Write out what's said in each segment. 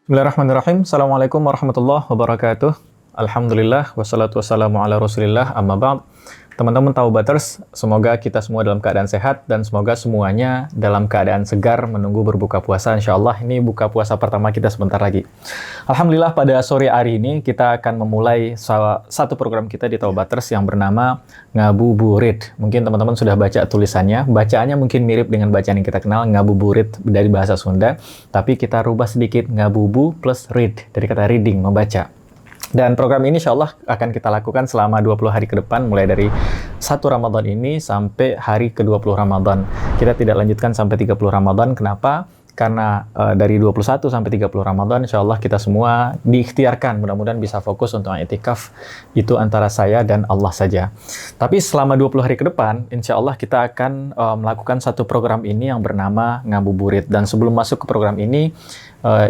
Bismillahirrahmanirrahim. Assalamualaikum warahmatullahi wabarakatuh. Alhamdulillah, wassalatu wassalamu ala rasulillah, amma ba'd. Teman-teman Taubaters, semoga kita semua dalam keadaan sehat dan semoga semuanya dalam keadaan segar menunggu berbuka puasa. Insyaallah ini buka puasa pertama kita sebentar lagi. Alhamdulillah pada sore hari ini kita akan memulai satu program kita di Taubaters yang bernama Ngabuburit. Mungkin teman-teman sudah baca tulisannya. Bacaannya mungkin mirip dengan bacaan yang kita kenal, Ngabuburit dari bahasa Sunda. Tapi kita rubah sedikit, Ngabubu plus read, dari kata reading, membaca. Dan program ini insya Allah akan kita lakukan selama 20 hari ke depan, mulai dari 1 Ramadan ini sampai hari ke-20 Ramadan. Kita tidak lanjutkan sampai 30 Ramadan. Kenapa? Karena dari 21 sampai 30 Ramadan, insya Allah kita semua diikhtiarkan, mudah-mudahan bisa fokus untuk i'tikaf, itu antara saya dan Allah saja. Tapi selama 20 hari ke depan, insya Allah kita akan melakukan satu program ini yang bernama Ngabuburit. Dan sebelum masuk ke program ini,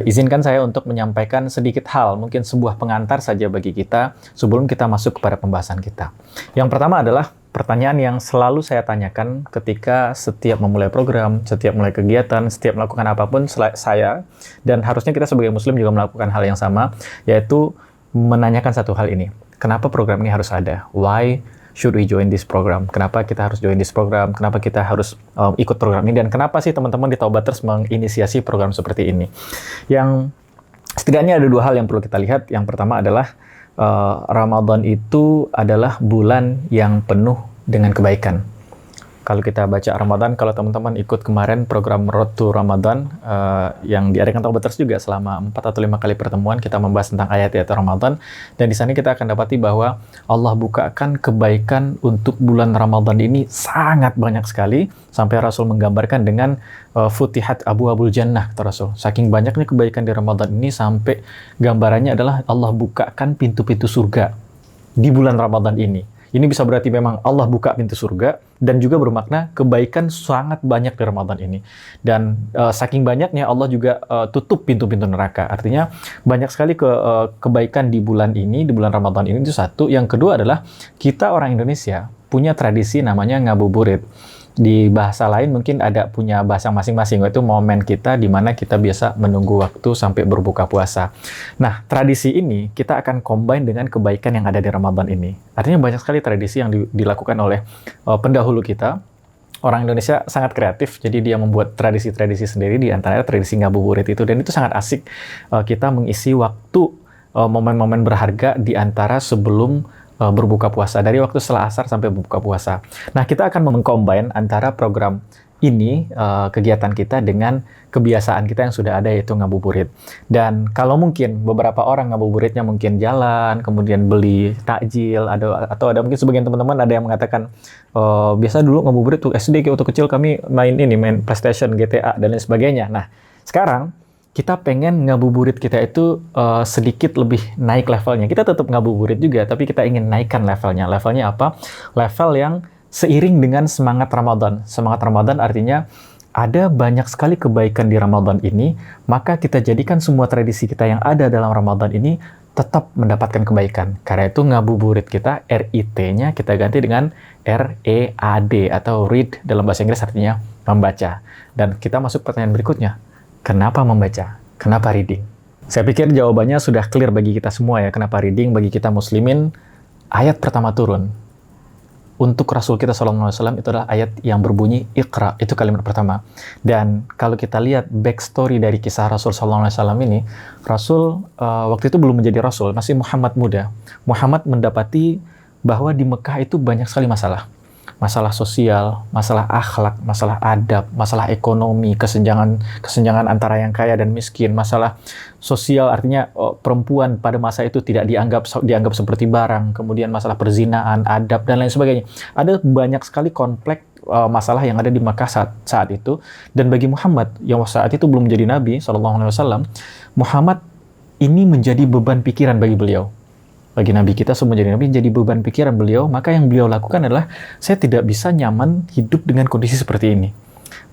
izinkan saya untuk menyampaikan sedikit hal, mungkin sebuah pengantar saja bagi kita sebelum kita masuk kepada pembahasan kita. Yang pertama adalah pertanyaan yang selalu saya tanyakan ketika setiap memulai program, setiap mulai kegiatan, setiap melakukan apapun saya, dan harusnya kita sebagai muslim juga melakukan hal yang sama, yaitu menanyakan satu hal ini. Kenapa program ini harus ada? Why should we join this program? Kenapa kita harus join this program? Kenapa kita harus ikut program ini? Dan kenapa sih teman-teman di Taubaters menginisiasi program seperti ini? Yang setidaknya ada 2 hal yang perlu kita lihat. Yang pertama adalah Ramadan itu adalah bulan yang penuh dengan kebaikan. Kalau kita baca Ramadan, kalau teman-teman ikut kemarin program Road to Ramadan yang diadakan Taubaters juga selama 4 atau 5 kali pertemuan, kita membahas tentang ayat-ayat Ramadan, dan di sana kita akan dapati bahwa Allah bukakan kebaikan untuk bulan Ramadan ini sangat banyak sekali, sampai Rasul menggambarkan dengan Futihat Abwabul Jannah, kata Rasul. Saking banyaknya kebaikan di Ramadan ini, sampai gambarannya adalah Allah bukakan pintu-pintu surga di bulan Ramadan ini. Ini bisa berarti memang Allah buka pintu surga, dan juga bermakna kebaikan sangat banyak di Ramadan ini. Dan saking banyaknya Allah juga tutup pintu-pintu neraka. Artinya banyak sekali kebaikan di bulan ini, di bulan Ramadan ini, itu satu. Yang kedua adalah kita orang Indonesia punya tradisi namanya ngabuburit. Di bahasa lain mungkin ada punya bahasa masing-masing, yaitu momen kita di mana kita biasa menunggu waktu sampai berbuka puasa. Nah, tradisi ini kita akan combine dengan kebaikan yang ada di Ramadan ini. Artinya banyak sekali tradisi yang dilakukan oleh pendahulu kita. Orang Indonesia sangat kreatif, jadi dia membuat tradisi-tradisi sendiri, di antaranya tradisi ngabuburit itu. Dan itu sangat asik, kita mengisi waktu, momen-momen berharga di antara sebelum berbuka puasa, dari waktu setelah asar sampai berbuka puasa. Nah, kita akan mengcombine antara program ini, kegiatan kita, dengan kebiasaan kita yang sudah ada, yaitu ngabuburit. Dan kalau mungkin beberapa orang ngabuburitnya mungkin jalan, kemudian beli takjil, atau ada mungkin sebagian teman-teman ada yang mengatakan, biasa dulu ngabuburit tuh SD, waktu kecil kami main PlayStation, GTA, dan lain sebagainya. Nah, sekarang kita pengen ngabuburit kita itu sedikit lebih naik levelnya. Kita tetap ngabuburit juga, tapi kita ingin naikkan levelnya. Levelnya apa? Level yang seiring dengan semangat Ramadan. Semangat Ramadan artinya ada banyak sekali kebaikan di Ramadan ini, maka kita jadikan semua tradisi kita yang ada dalam Ramadan ini tetap mendapatkan kebaikan. Karena itu ngabuburit kita, RIT-nya kita ganti dengan READ, atau read dalam bahasa Inggris, artinya membaca. Dan kita masuk pertanyaan berikutnya. Kenapa membaca? Kenapa reading? Saya pikir jawabannya sudah clear bagi kita semua ya. Kenapa reading? Bagi kita muslimin, ayat pertama turun untuk Rasul kita SAW itu adalah ayat yang berbunyi Iqra, itu kalimat pertama. Dan kalau kita lihat backstory dari kisah Rasul SAW ini, Rasul waktu itu belum menjadi Rasul, masih Muhammad muda. Muhammad mendapati bahwa di Mekah itu banyak sekali masalah. Masalah sosial, masalah akhlak, masalah adab, masalah ekonomi, kesenjangan antara yang kaya dan miskin, masalah sosial, artinya perempuan pada masa itu tidak dianggap seperti barang, kemudian masalah perzinaan, adab, dan lain sebagainya. Ada banyak sekali kompleks masalah yang ada di Makkah saat itu. Dan bagi Muhammad yang saat itu belum menjadi Nabi SAW, Muhammad ini menjadi beban pikiran bagi beliau. Bagi Nabi kita semua jadi Nabi, jadi beban pikiran beliau. Maka yang beliau lakukan adalah, saya tidak bisa nyaman hidup dengan kondisi seperti ini.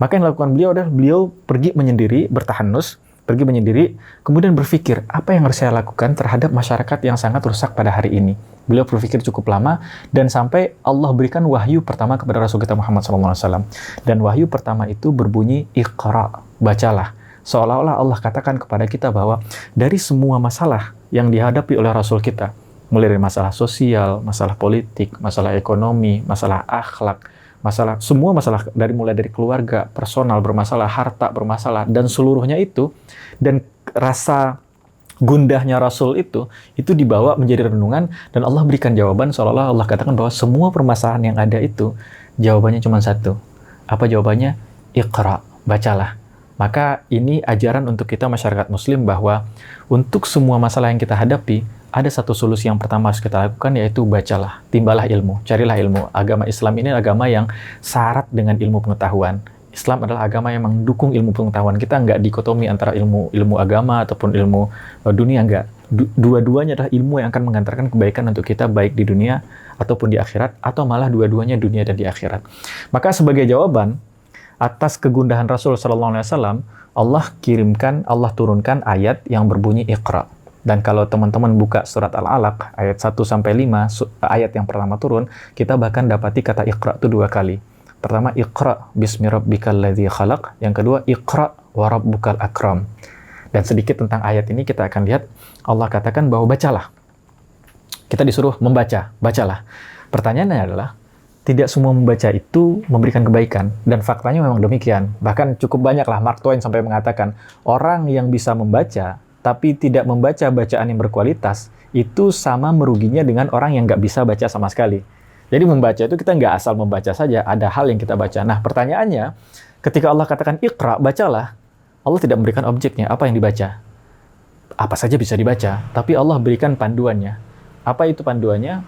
Maka yang dilakukan beliau adalah, beliau pergi menyendiri, bertahanus, pergi menyendiri, kemudian berpikir, apa yang harus saya lakukan terhadap masyarakat yang sangat rusak pada hari ini. Beliau berpikir cukup lama, dan sampai Allah berikan wahyu pertama kepada Rasul kita Muhammad SAW. Dan wahyu pertama itu berbunyi, Iqra, bacalah. Seolah-olah Allah katakan kepada kita bahwa dari semua masalah yang dihadapi oleh Rasul kita, mulai dari masalah sosial, masalah politik, masalah ekonomi, masalah akhlak, semua masalah mulai dari keluarga, personal bermasalah, harta bermasalah, dan seluruhnya itu, dan rasa gundahnya Rasul itu dibawa menjadi renungan, dan Allah berikan jawaban seolah-olah Allah katakan bahwa semua permasalahan yang ada itu jawabannya cuma satu. Apa jawabannya? Iqra, bacalah. Maka ini ajaran untuk kita masyarakat muslim bahwa untuk semua masalah yang kita hadapi, ada satu solusi yang pertama harus kita lakukan, yaitu bacalah, timbalah ilmu, carilah ilmu. Agama Islam ini agama yang syarat dengan ilmu pengetahuan. Islam adalah agama yang mendukung ilmu pengetahuan. Kita nggak dikotomi antara ilmu agama ataupun ilmu dunia, nggak. Dua-duanya adalah ilmu yang akan mengantarkan kebaikan untuk kita, baik di dunia ataupun di akhirat, atau malah dua-duanya dunia dan di akhirat. Maka sebagai jawaban atas kegundahan Rasul SAW, Allah turunkan ayat yang berbunyi Iqra. Dan kalau teman-teman buka surat Al-Alaq, ayat 1-5, ayat yang pertama turun, kita bahkan dapati kata Iqra itu 2 kali. Pertama, Iqra bismi rabbikal ladzi khalaq. Yang kedua, Iqra wa rabbukal akram. Dan sedikit tentang ayat ini kita akan lihat, Allah katakan bahwa bacalah. Kita disuruh membaca, bacalah. Pertanyaannya adalah, tidak semua membaca itu memberikan kebaikan. Dan faktanya memang demikian. Bahkan cukup banyaklah Mark Twain sampai mengatakan, orang yang bisa membaca, tapi tidak membaca bacaan yang berkualitas, itu sama meruginya dengan orang yang nggak bisa baca sama sekali. Jadi membaca itu kita nggak asal membaca saja, ada hal yang kita baca. Nah, pertanyaannya, ketika Allah katakan Iqra, bacalah, Allah tidak memberikan objeknya, apa yang dibaca. Apa saja bisa dibaca, tapi Allah berikan panduannya. Apa itu panduannya?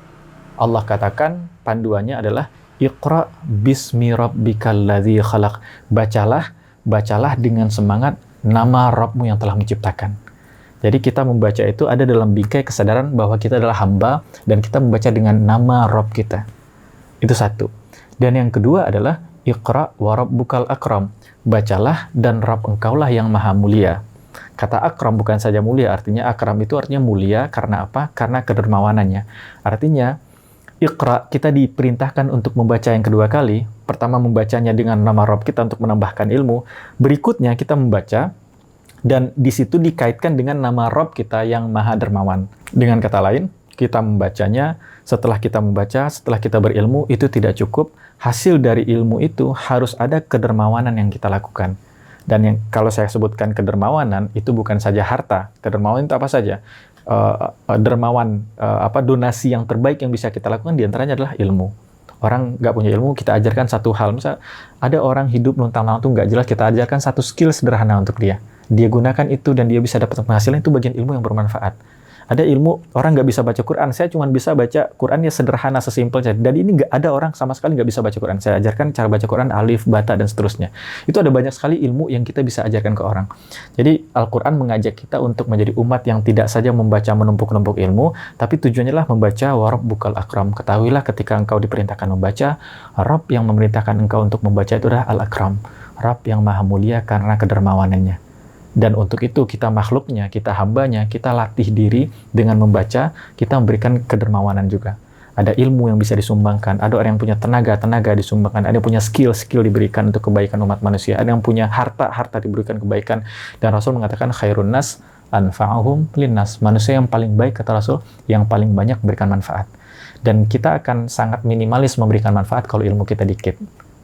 Allah katakan panduannya adalah Iqra bismi rabbikal ladzi khalaq. Bacalah dengan semangat nama Rabbmu yang telah menciptakan. Jadi kita membaca itu ada dalam bingkai kesadaran bahwa kita adalah hamba dan kita membaca dengan nama Rabb kita. Itu satu. Dan yang kedua adalah Iqra wa rabbukal akram. Bacalah dan Rabb engkaulah yang maha mulia. Kata akram bukan saja mulia, artinya akram itu artinya mulia karena apa? Karena kedermawanannya. Artinya Iqra, kita diperintahkan untuk membaca yang kedua kali. Pertama membacanya dengan nama Rabb kita untuk menambahkan ilmu. Berikutnya kita membaca dan di situ dikaitkan dengan nama Rabb kita yang maha dermawan. Dengan kata lain, kita membacanya, setelah kita berilmu, itu tidak cukup. Hasil dari ilmu itu harus ada kedermawanan yang kita lakukan. Dan yang kalau saya sebutkan kedermawanan, itu bukan saja harta. Kedermawanan itu apa saja? Donasi yang terbaik yang bisa kita lakukan diantaranya adalah ilmu. Orang nggak punya ilmu, kita ajarkan satu hal. Misal, ada orang hidup luntang-lantung nggak jelas, kita ajarkan satu skill sederhana untuk dia. Dia gunakan itu dan dia bisa dapat penghasilan, itu bagian ilmu yang bermanfaat. Ada ilmu, orang nggak bisa baca Quran, saya cuma bisa baca Quran ya sederhana, sesimpel saja. Dan ini nggak ada orang sama sekali nggak bisa baca Quran. Saya ajarkan cara baca Quran, alif, bata, dan seterusnya. Itu ada banyak sekali ilmu yang kita bisa ajarkan ke orang. Jadi Al-Quran mengajak kita untuk menjadi umat yang tidak saja membaca menumpuk-numpuk ilmu, tapi tujuannya adalah membaca wa rabbukal akram. Ketahuilah ketika engkau diperintahkan membaca, Rabb yang memerintahkan engkau untuk membaca itu adalah Al-Akram. Rabb yang maha mulia karena kedermawanannya. Dan untuk itu kita makhluknya, kita hambanya, kita latih diri dengan membaca, kita memberikan kedermawanan juga. Ada ilmu yang bisa disumbangkan, ada orang yang punya tenaga disumbangkan, ada yang punya skill diberikan untuk kebaikan umat manusia, ada yang punya harta diberikan kebaikan. Dan Rasul mengatakan khairun nas anfa'uhum linnas. Manusia yang paling baik, kata Rasul, yang paling banyak memberikan manfaat. Dan kita akan sangat minimalis memberikan manfaat kalau ilmu kita dikit.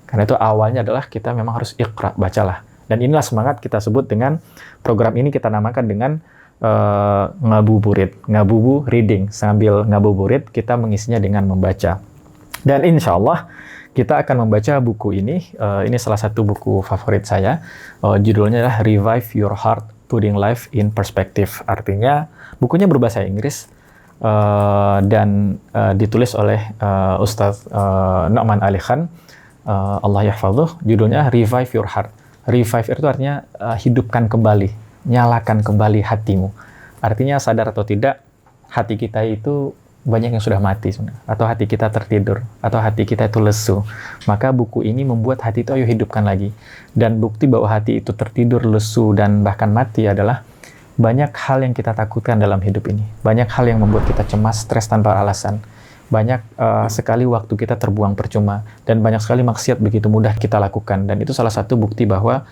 Karena itu awalnya adalah kita memang harus iqra, bacalah. Dan inilah semangat kita sebut dengan program ini kita namakan dengan ngabuburit, ngabubu reading. Sambil ngabuburit kita mengisinya dengan membaca. Dan insya Allah kita akan membaca buku ini. Ini salah satu buku favorit saya. Judulnya adalah Revive Your Heart, Putting Life in Perspective. Artinya bukunya berbahasa Inggris dan ditulis oleh Ustadz Nu'man Ali Khan. Allah yahfadzuh. Judulnya Revive Your Heart. Revive itu artinya hidupkan kembali, nyalakan kembali hatimu. Artinya sadar atau tidak, hati kita itu banyak yang sudah mati sebenarnya. Atau hati kita tertidur, atau hati kita itu lesu. Maka buku ini membuat hati itu ayo hidupkan lagi. Dan bukti bahwa hati itu tertidur, lesu, dan bahkan mati adalah banyak hal yang kita takutkan dalam hidup ini. Banyak hal yang membuat kita cemas, stres tanpa alasan. banyak sekali waktu kita terbuang percuma, dan banyak sekali maksiat begitu mudah kita lakukan, dan itu salah satu bukti bahwa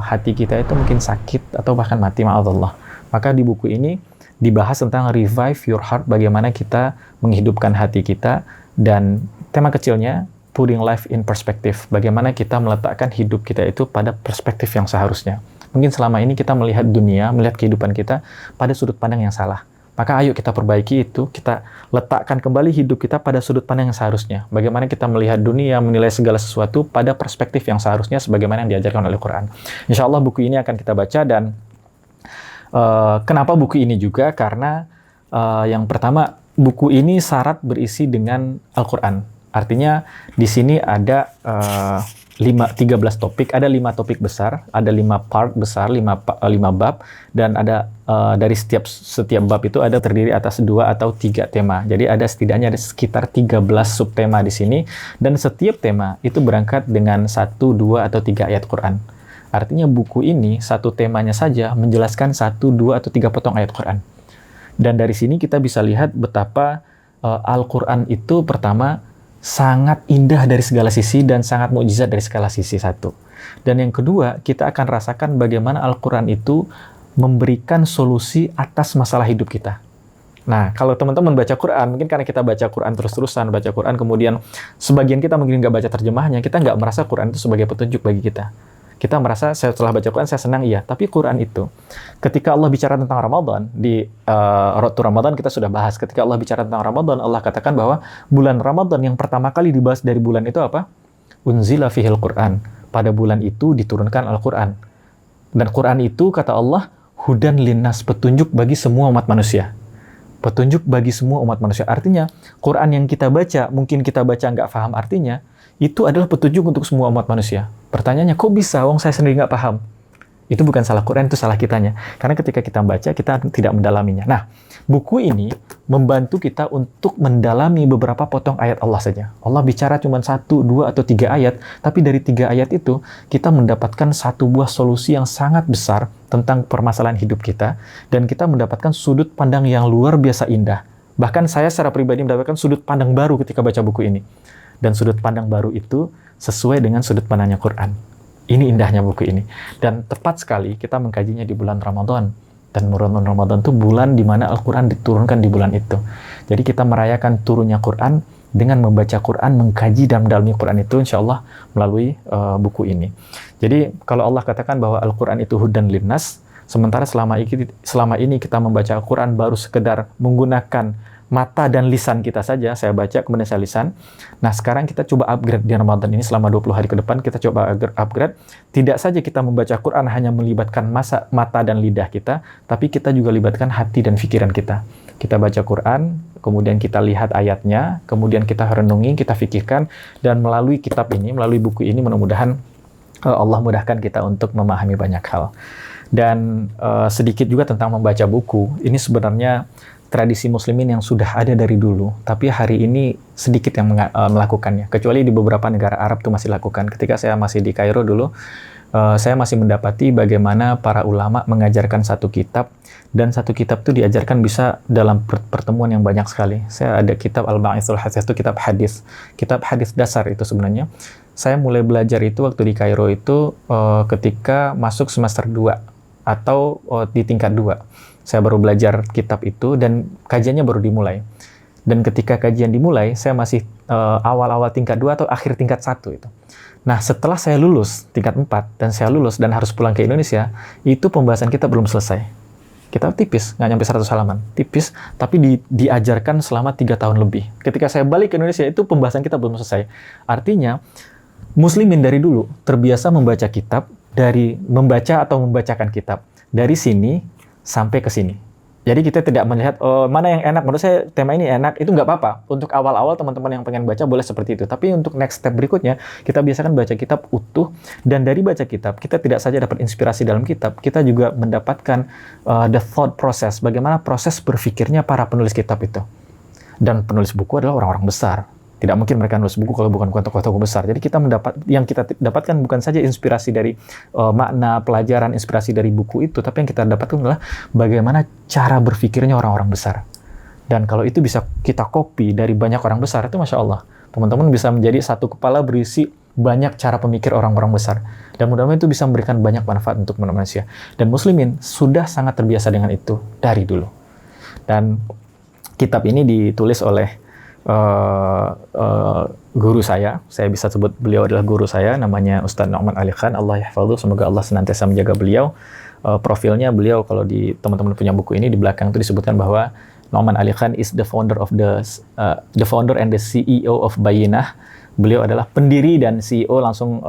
hati kita itu mungkin sakit atau bahkan mati, ma'adzallah. Maka di buku ini dibahas tentang revive your heart, bagaimana kita menghidupkan hati kita, dan tema kecilnya putting life in perspective, bagaimana kita meletakkan hidup kita itu pada perspektif yang seharusnya. Mungkin selama ini kita melihat dunia, melihat kehidupan kita pada sudut pandang yang salah. Maka ayo kita perbaiki itu, kita letakkan kembali hidup kita pada sudut pandang yang seharusnya. Bagaimana kita melihat dunia, menilai segala sesuatu pada perspektif yang seharusnya sebagaimana yang diajarkan oleh Al-Quran. Insya Allah buku ini akan kita baca, dan kenapa buku ini juga? Karena yang pertama, buku ini syarat berisi dengan Al-Quran. Artinya di sini ada 13 topik, ada 5 topik besar, ada 5 part besar, 5 bab, dan ada dari setiap bab itu ada terdiri atas 2 atau 3 tema. Jadi ada setidaknya ada sekitar 13 subtema di sini, dan setiap tema itu berangkat dengan 1, 2, atau 3 ayat Quran. Artinya buku ini satu temanya saja menjelaskan 1, 2, atau 3 potong ayat Quran. Dan dari sini kita bisa lihat betapa Al-Quran itu pertama sangat indah dari segala sisi dan sangat mukjizat dari segala sisi, satu. Dan yang kedua, kita akan rasakan bagaimana Al-Quran itu memberikan solusi atas masalah hidup kita. Nah, kalau teman-teman baca Quran, mungkin karena kita baca Quran terus-terusan, baca Quran, kemudian sebagian kita mungkin nggak baca terjemahnya, kita nggak merasa Quran itu sebagai petunjuk bagi kita. Kita merasa, setelah baca Quran, saya senang, iya. Tapi Quran itu, ketika Allah bicara tentang Ramadan, di Road to Ramadan kita sudah bahas, ketika Allah bicara tentang Ramadan, Allah katakan bahwa bulan Ramadan yang pertama kali dibahas dari bulan itu apa? Unzila fihil Quran. Pada bulan itu diturunkan Al-Quran. Dan Quran itu, kata Allah, hudan linnas, petunjuk bagi semua umat manusia. Petunjuk bagi semua umat manusia. Artinya, Quran yang kita baca, mungkin kita baca nggak paham artinya, itu adalah petunjuk untuk semua umat manusia. Pertanyaannya, kok bisa? Wong saya sendiri nggak paham. Itu bukan salah Quran, itu salah kitanya. Karena ketika kita baca, kita tidak mendalaminya. Nah, buku ini membantu kita untuk mendalami beberapa potong ayat Allah saja. Allah bicara cuma 1, 2, atau 3 ayat, tapi dari 3 ayat itu, kita mendapatkan satu buah solusi yang sangat besar tentang permasalahan hidup kita, dan kita mendapatkan sudut pandang yang luar biasa indah. Bahkan saya secara pribadi mendapatkan sudut pandang baru ketika baca buku ini. Dan sudut pandang baru itu sesuai dengan sudut pandangnya Quran. Ini indahnya buku ini. Dan tepat sekali kita mengkajinya di bulan Ramadan. Dan bulan Ramadan itu bulan di mana Al-Quran diturunkan di bulan itu. Jadi kita merayakan turunnya Quran dengan membaca Quran, mengkaji dan mendalami Quran itu, insya Allah melalui buku ini. Jadi kalau Allah katakan bahwa Al-Quran itu hudan linnas, sementara selama ini kita membaca Al-Quran baru sekedar menggunakan mata dan lisan kita saja, saya baca kemudian saya lisan. Nah, sekarang kita coba upgrade di Ramadan ini selama 20 hari ke depan, kita coba upgrade. Tidak saja kita membaca Quran hanya melibatkan mata dan lidah kita, tapi kita juga libatkan hati dan pikiran kita. Kita baca Quran, kemudian kita lihat ayatnya, kemudian kita renungi, kita fikirkan, dan melalui kitab ini, melalui buku ini, mudah-mudahan Allah mudahkan kita untuk memahami banyak hal. Dan sedikit juga tentang membaca buku, ini sebenarnya tradisi muslimin yang sudah ada dari dulu, tapi hari ini sedikit yang melakukannya, kecuali di beberapa negara Arab itu masih lakukan. Ketika saya masih di Kairo dulu, saya masih mendapati bagaimana para ulama mengajarkan satu kitab, dan satu kitab itu diajarkan bisa dalam pertemuan yang banyak sekali. Saya ada kitab Al-Ba'ithul Hadis, itu kitab hadis dasar itu sebenarnya. Saya mulai belajar itu waktu di Kairo itu ketika masuk semester 2 atau di tingkat 2. Saya baru belajar kitab itu dan kajiannya baru dimulai. Dan ketika kajian dimulai, saya masih awal-awal tingkat 2 atau akhir tingkat 1 itu. Nah, setelah saya lulus tingkat 4 dan saya lulus dan harus pulang ke Indonesia, itu pembahasan kita belum selesai. Kita tipis, nggak nyampe 100 halaman. Tipis, tapi diajarkan selama 3 tahun lebih. Ketika saya balik ke Indonesia, itu pembahasan kita belum selesai. Artinya, muslimin dari dulu terbiasa membaca kitab, dari membaca atau membacakan kitab. Dari sini sampai ke sini. Jadi kita tidak melihat mana yang enak. Menurut saya tema ini enak, itu nggak apa-apa. Untuk awal-awal teman-teman yang pengen baca boleh seperti itu. Tapi untuk next step berikutnya, kita biasakan baca kitab utuh. Dan dari baca kitab, kita tidak saja dapat inspirasi dalam kitab, kita juga mendapatkan the thought process. Bagaimana proses berpikirnya para penulis kitab itu. Dan penulis buku adalah orang-orang besar. Tidak mungkin mereka nulis buku kalau bukan tokoh-tokoh besar. Jadi kita yang kita dapatkan bukan saja inspirasi dari makna, pelajaran, inspirasi dari buku itu, tapi yang kita dapatkan adalah bagaimana cara berpikirnya orang-orang besar. Dan kalau itu bisa kita copy dari banyak orang besar, itu Masya Allah. Teman-teman bisa menjadi satu kepala berisi banyak cara pemikir orang-orang besar. Dan mudah-mudahan itu bisa memberikan banyak manfaat untuk manusia. Dan muslimin sudah sangat terbiasa dengan itu dari dulu. Dan kitab ini ditulis oleh guru saya bisa sebut beliau adalah guru saya, namanya Ustadz Nu'man Ali Khan, Allah yahfadhu, semoga Allah senantiasa menjaga beliau. Profilnya beliau, kalau di teman-teman punya buku ini, di belakang itu disebutkan bahwa Nu'man Ali Khan is the founder and the CEO of Bayyinah. Beliau adalah pendiri dan CEO langsung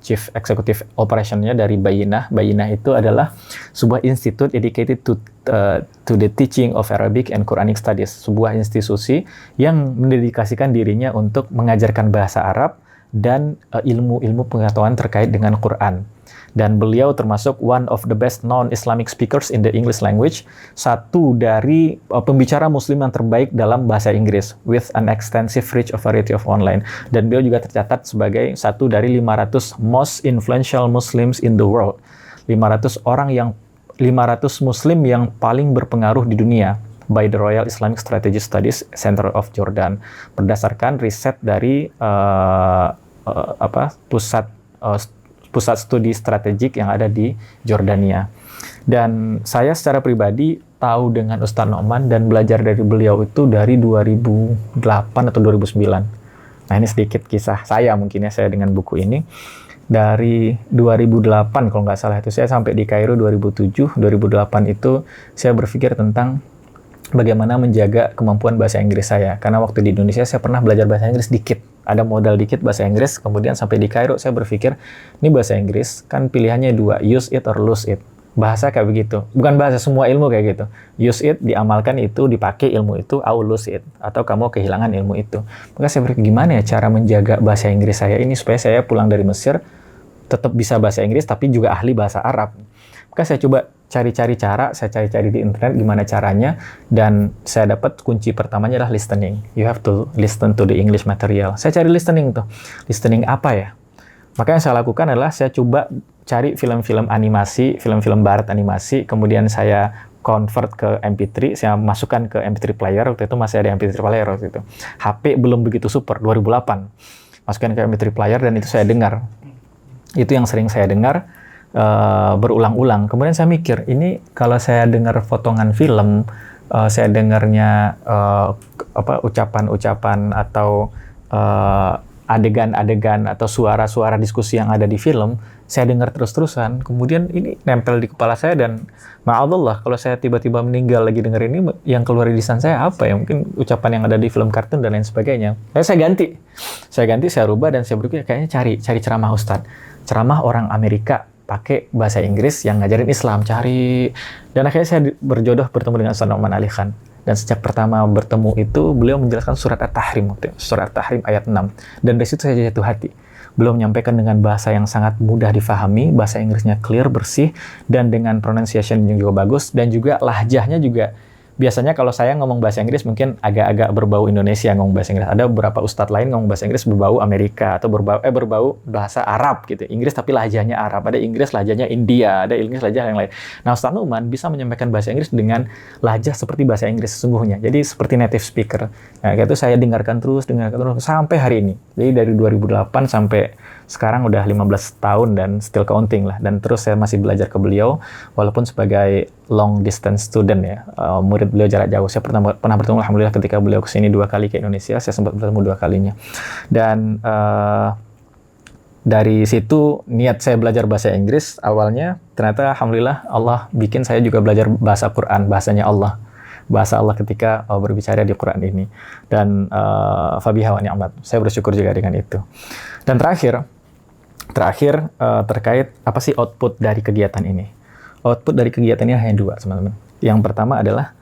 Chief Executive Operation-nya dari Bayyinah. Bayyinah itu adalah sebuah institut dedicated to the teaching of Arabic and Quranic Studies, sebuah institusi yang mendedikasikan dirinya untuk mengajarkan bahasa Arab dan ilmu-ilmu pengetahuan terkait dengan Quran. Dan beliau termasuk one of the best known Islamic speakers in the English language, satu dari pembicara muslim yang terbaik dalam bahasa Inggris, with an extensive reach of variety of online. Dan beliau juga tercatat sebagai satu dari 500 most influential Muslims in the world. 500 muslim yang paling berpengaruh di dunia by the Royal Islamic Strategic Studies Center of Jordan, berdasarkan riset dari pusat studi strategik yang ada di Jordania. Dan saya secara pribadi tahu dengan Ustadz Nu'man dan belajar dari beliau itu dari 2008 atau 2009. Nah, ini sedikit kisah saya mungkin ya, saya dengan buku ini. Dari 2008 kalau nggak salah itu saya sampai di Kairo 2007. 2008 itu saya berpikir tentang bagaimana menjaga kemampuan bahasa Inggris saya. Karena waktu di Indonesia saya pernah belajar bahasa Inggris dikit. Ada modal dikit bahasa Inggris, kemudian sampai di Kairo saya berpikir, ini bahasa Inggris kan pilihannya dua, use it or lose it. Bahasa kayak begitu. Bukan bahasa, semua ilmu kayak gitu. Use it, diamalkan itu, dipakai ilmu itu, or lose it. Atau kamu kehilangan ilmu itu. Maka saya berpikir, gimana ya cara menjaga bahasa Inggris saya ini supaya saya pulang dari Mesir tetap bisa bahasa Inggris tapi juga ahli bahasa Arab. Maka saya coba cari-cari cara, saya cari-cari di internet gimana caranya, dan saya dapat kunci pertamanya adalah listening. You have to listen to the English material. Saya cari listening tuh. Listening apa ya? Maka yang saya lakukan adalah saya coba cari film-film animasi, film-film barat animasi, kemudian saya convert ke MP3, saya masukkan ke MP3 player, waktu itu masih ada MP3 player waktu itu. HP belum begitu super, 2008. Masukkan ke MP3 player dan itu saya dengar. Itu yang sering saya dengar berulang-ulang. Kemudian saya mikir, ini kalau saya dengar potongan film, saya dengarnya ucapan-ucapan atau adegan-adegan atau suara-suara diskusi yang ada di film, saya dengar terus-terusan, kemudian ini nempel di kepala saya dan ma'adallah, kalau saya tiba-tiba meninggal lagi denger ini, yang keluar di lisan saya apa ya? Mungkin ucapan yang ada di film kartun dan lain sebagainya. Saya ganti, saya rubah dan saya berpikir kayaknya cari ceramah Ustadz. Ceramah orang Amerika pakai bahasa Inggris yang ngajarin Islam, cari. Dan akhirnya saya berjodoh bertemu dengan Ustadz Nu'man Ali Khan. Dan sejak pertama bertemu itu, beliau menjelaskan surat At-Tahrim, surat At-Tahrim ayat 6. Dan dari situ saya jatuh hati. Beliau menyampaikan dengan bahasa yang sangat mudah difahami, bahasa Inggrisnya clear, bersih, dan dengan pronunciation yang juga bagus, dan juga lahjahnya juga. Biasanya kalau saya ngomong bahasa Inggris mungkin agak-agak berbau Indonesia ngomong bahasa Inggris. Ada beberapa ustadz lain ngomong bahasa Inggris berbau Amerika atau berbau bahasa Arab gitu. Inggris tapi lahjahnya Arab. Ada Inggris lahjahnya India, ada Inggris lahjah yang lain. Nah, Ustadz Nu'man bisa menyampaikan bahasa Inggris dengan lahjah seperti bahasa Inggris sesungguhnya. Jadi seperti native speaker. Nah, itu saya dengarkan terus sampai hari ini. Jadi dari 2008 sampai sekarang udah 15 tahun dan still counting lah. Dan terus saya masih belajar ke beliau walaupun sebagai long distance student ya, murid beliau jarak jauh. Saya pernah bertemu alhamdulillah ketika beliau kesini 2 kali ke Indonesia, saya sempat bertemu 2 kalinya. Dan dari situ niat saya belajar bahasa Inggris awalnya, ternyata alhamdulillah Allah bikin saya juga belajar bahasa Quran, bahasanya Allah. Bahasa Allah ketika berbicara di Quran ini. Dan fabiha wa ni'mat. Saya bersyukur juga dengan itu. Dan terakhir terkait apa sih output dari kegiatan ini? Output dari kegiatan ini hanya 2, teman-teman. Yang pertama adalah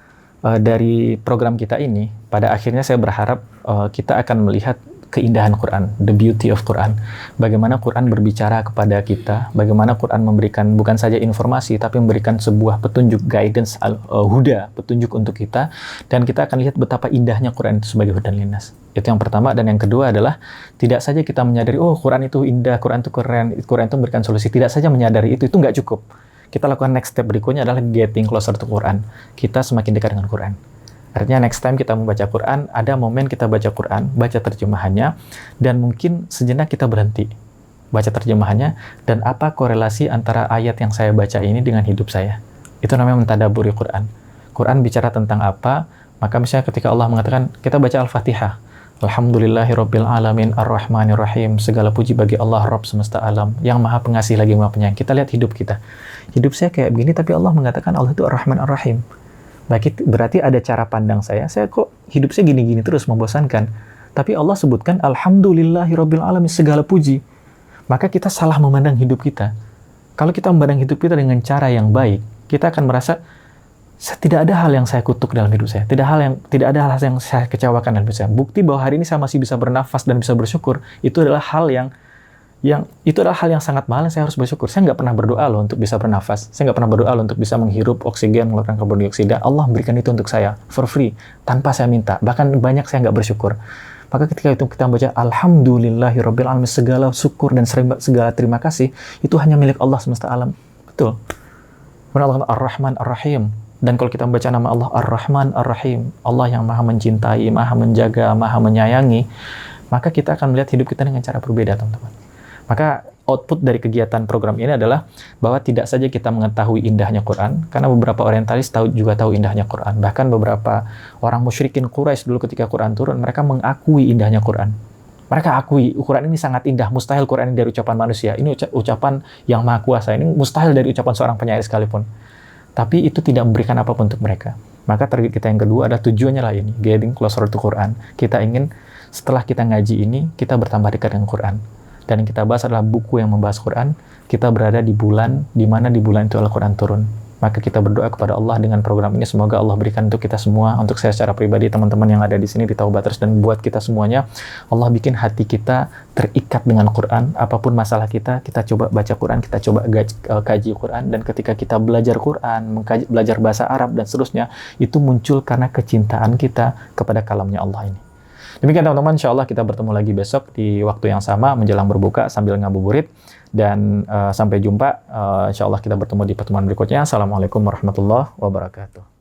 dari program kita ini, pada akhirnya saya berharap kita akan melihat keindahan Quran, the beauty of Quran. Bagaimana Quran berbicara kepada kita, bagaimana Quran memberikan bukan saja informasi, tapi memberikan sebuah petunjuk, guidance, huda, petunjuk untuk kita, dan kita akan lihat betapa indahnya Quran itu sebagai hudan linnas. Itu yang pertama. Dan yang kedua adalah, tidak saja kita menyadari, oh Quran itu indah, Quran itu keren, Quran itu memberikan solusi. Tidak saja menyadari itu nggak cukup. Kita lakukan next step berikutnya adalah getting closer to Quran. Kita semakin dekat dengan Quran. Artinya next time kita membaca Quran, ada momen kita baca Quran, baca terjemahannya, dan mungkin sejenak kita berhenti baca terjemahannya, dan apa korelasi antara ayat yang saya baca ini dengan hidup saya. Itu namanya mentadaburi Quran. Quran bicara tentang apa, maka misalnya ketika Allah mengatakan, kita baca Al-Fatihah, Alhamdulillahirabbil alamin arrahmanirrahim, segala puji bagi Allah Rabb semesta alam, yang maha pengasih lagi maha penyayang. Kita lihat hidup kita. Hidup saya kayak begini, tapi Allah mengatakan Allah itu Ar-Rahman Ar-Rahim. Berarti ada cara pandang saya kok hidup saya gini-gini terus, membosankan. Tapi Allah sebutkan Alhamdulillahirabbil alamin, segala puji. Maka kita salah memandang hidup kita. Kalau kita memandang hidup kita dengan cara yang baik, kita akan merasa tidak ada hal yang saya kutuk dalam hidup saya. Tidak ada hal yang saya kecewakan dalam hidup saya. Bukti bahwa hari ini saya masih bisa bernafas dan bisa bersyukur, itu adalah hal yang sangat mahal yang saya harus bersyukur. Saya nggak pernah berdoa loh untuk bisa bernafas. Saya nggak pernah berdoa loh untuk bisa menghirup oksigen, mengeluarkan karbon dioksida. Allah memberikan itu untuk saya for free, tanpa saya minta. Bahkan banyak saya nggak bersyukur. Maka ketika itu kita membaca Alhamdulillahirabbil alamin, segala syukur dan segala terima kasih itu hanya milik Allah semesta alam. Betul. Kemudian Allah Ar-Rahman Ar-Rahim. Dan kalau kita membaca nama Allah Ar-Rahman Ar-Rahim, Allah yang maha mencintai, maha menjaga, maha menyayangi, maka kita akan melihat hidup kita dengan cara berbeda, teman-teman. Maka output dari kegiatan program ini adalah bahwa tidak saja kita mengetahui indahnya Quran, karena beberapa orientalis juga tahu indahnya Quran. Bahkan beberapa orang musyrikin Quraisy dulu ketika Quran turun, mereka mengakui indahnya Quran. Mereka akui Quran ini sangat indah, mustahil Quran ini dari ucapan manusia. Ini ucapan yang maha kuasa, ini mustahil dari ucapan seorang penyair sekalipun. Tapi itu tidak memberikan apapun untuk mereka. Maka target kita yang kedua adalah tujuannya lah ini, getting closer to Quran. Kita ingin setelah kita ngaji ini, kita bertambah dekat dengan Quran. Dan yang kita bahas adalah buku yang membahas Quran. Kita berada di bulan, di mana di bulan itu Al-Quran turun. Maka kita berdoa kepada Allah dengan program ini. Semoga Allah berikan untuk kita semua, untuk saya secara pribadi, teman-teman yang ada di sini di Taubaters, dan buat kita semuanya, Allah bikin hati kita terikat dengan Quran. Apapun masalah kita coba baca Quran, kita coba kaji Quran. Dan ketika kita belajar Quran, belajar bahasa Arab, dan seterusnya, itu muncul karena kecintaan kita kepada kalamnya Allah ini. Demikian teman-teman, insya Allah kita bertemu lagi besok di waktu yang sama menjelang berbuka sambil ngabuburit. Dan sampai jumpa, insya Allah kita bertemu di pertemuan berikutnya. Assalamualaikum warahmatullahi wabarakatuh.